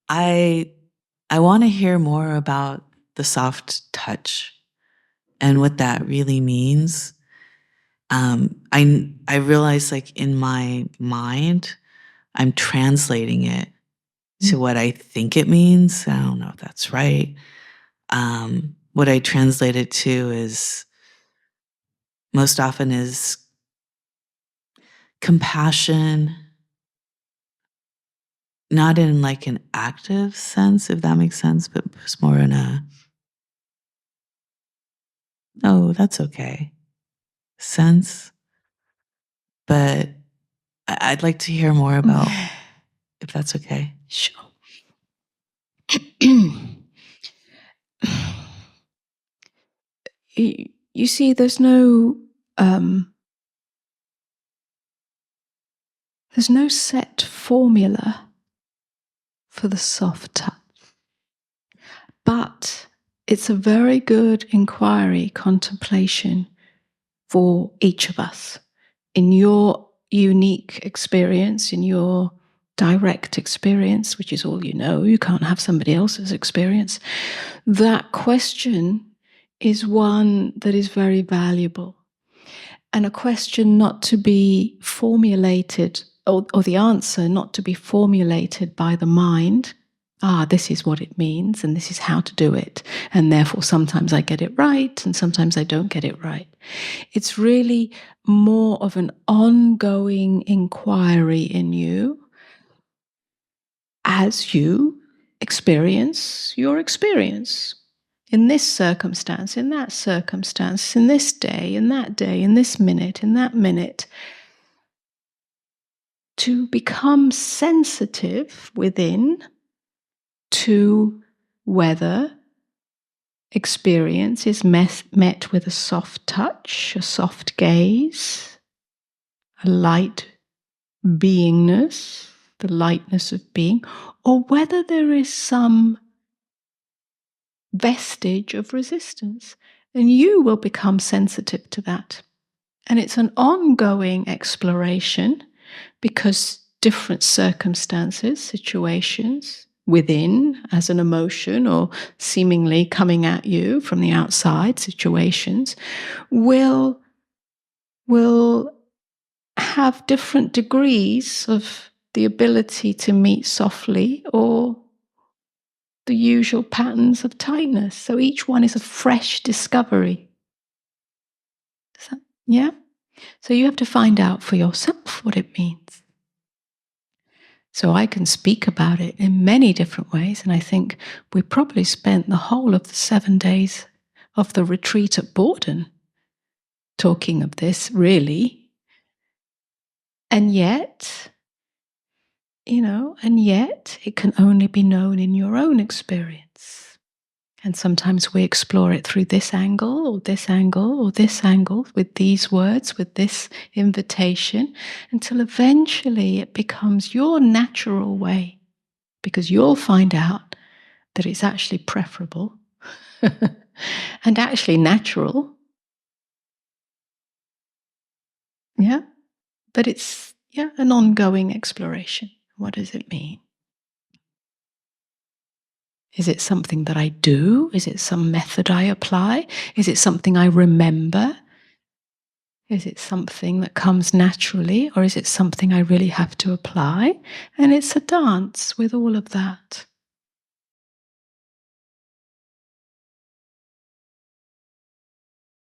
I want to hear more about the soft touch and what that really means. I realize, like, in my mind, I'm translating it to what I think it means. I don't know if that's right. What I translate it to is most often is compassion, not in like an active sense, if that makes sense, but it's more in a, oh, that's okay sense. But I'd like to hear more about, if that's okay. Sure. You see, there's no set formula for the soft touch, but it's a very good inquiry, contemplation for each of us in your unique experience, in your direct experience, which is all you know. You can't have somebody else's experience. That question is one that is very valuable, and a question not to be formulated, or the answer not to be formulated by the mind. This is what it means, and this is how to do it, and therefore sometimes I get it right and sometimes I don't get it right. It's really more of an ongoing inquiry in you as you experience your experience. In this circumstance, in that circumstance, in this day, in that day, in this minute, in that minute, to become sensitive within to whether experience is met with a soft touch, a soft gaze, a light beingness, the lightness of being, or whether there is some vestige of resistance. And you will become sensitive to that. And it's an ongoing exploration, because different circumstances, situations within as an emotion or seemingly coming at you from the outside situations will have different degrees of the ability to meet softly or the usual patterns of tightness. So each one is a fresh discovery. Yeah? So you have to find out for yourself what it means. So I can speak about it in many different ways, and I think we probably spent the whole of the 7 days of the retreat at Borden talking of this, really. And yet, it can only be known in your own experience. And sometimes we explore it through this angle or this angle or this angle, with these words, with this invitation, until eventually it becomes your natural way, because you'll find out that it's actually preferable and actually natural. Yeah. But it's an ongoing exploration. What does it mean? Is it something that I do? Is it some method I apply? Is it something I remember? Is it something that comes naturally, or is it something I really have to apply? And it's a dance with all of that.